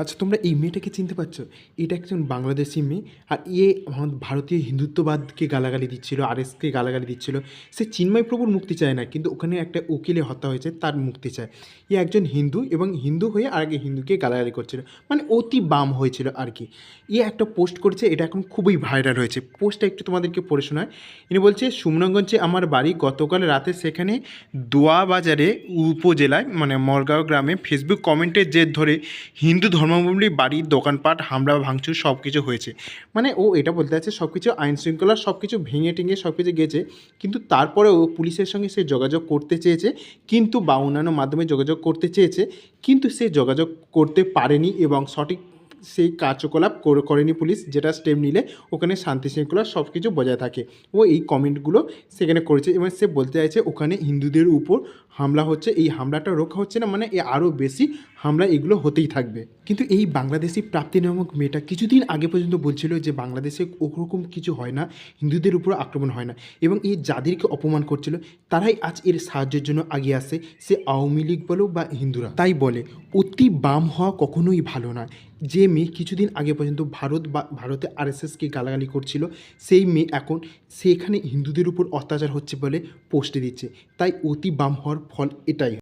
আচ্ছা, তোমরা এই মেয়েটাকে চিনতে পারছো? এটা একজন বাংলাদেশি মেয়ে। আর আমাদের ভারতীয় হিন্দুত্ববাদকে গালাগালি দিচ্ছিল, আরএসকে গালাগালি দিচ্ছিল। সে চিন্ময় প্রভুর মুক্তি চায় না, কিন্তু ওখানে একটা উকিলে হত্যা হয়েছে, তার মুক্তি চায়। একজন হিন্দু এবং হিন্দু হয়ে আরেক হিন্দুকে গালাগালি করছিল, মানে অতি বাম হয়েছিল আর কি। একটা পোস্ট করেছে, এটা এখন খুবই ভাইরাল হয়েছে। পোস্টটা একটু তোমাদেরকে পড়ে শোনায়। ইনি বলছে, সুমনগঞ্জে আমার বাড়ি, গতকাল রাতে সেখানে দোয়াবাজারে উপজেলায় মানে মরগাঁও গ্রামে ফেসবুক কমেন্টের জের ধরে হিন্দু ধর্মাবলম্বী বাড়ির দোকানপাট হামলা ভাঙচুর সব কিছু হয়েছে। মানে ও এটা বলতে চাচ্ছে সব কিছু আইন শৃঙ্খলা সব কিছু ভেঙে টেঙে সব কিছু গেছে, কিন্তু তারপরেও পুলিশের সঙ্গে সে যোগাযোগ করতে চেয়েছে, কিন্তু বা অন্যান্য মাধ্যমে যোগাযোগ করতে চেয়েছে, কিন্তু সে যোগাযোগ করতে পারেনি এবং সঠিক সেই কার্যকলাপ করেনি পুলিশ, যেটা স্টেপ নিলে ওখানে শান্তি শৃঙ্খলা সব কিছু বজায় থাকে। ও এই কমেন্টগুলো সেখানে করেছে এবং সে বলতে চাইছে ওখানে হিন্দুদের উপর হামলা হচ্ছে, এই হামলাটা রোখা হচ্ছে না, মানে আরও বেশি হামলা এগুলো হতেই থাকবে। কিন্তু এই বাংলাদেশি প্রাপ্তি নামক মেয়েটা কিছুদিন আগে পর্যন্ত বলছিল যে বাংলাদেশে ওরকম কিছু হয় না, হিন্দুদের উপর আক্রমণ হয় না, এবং যাদেরকে অপমান করছিল তারাই আজ এর সাহায্যের জন্য আগিয়ে আসে, সে আওয়ামী লীগ বলো বা হিন্দুরা। তাই বলে অতি বাম হওয়া কখনোই ভালো না। যে মেয়ে কিছুদিন আগে পর্যন্ত ভারতে আরএসএসকে গালাগালি করছিল, সেই মেয়ে এখন সেখানে হিন্দুদের উপর অত্যাচার হচ্ছে বলে পোস্টে দিচ্ছে। তাই অতি বাম হওয়ার ফল এটাই।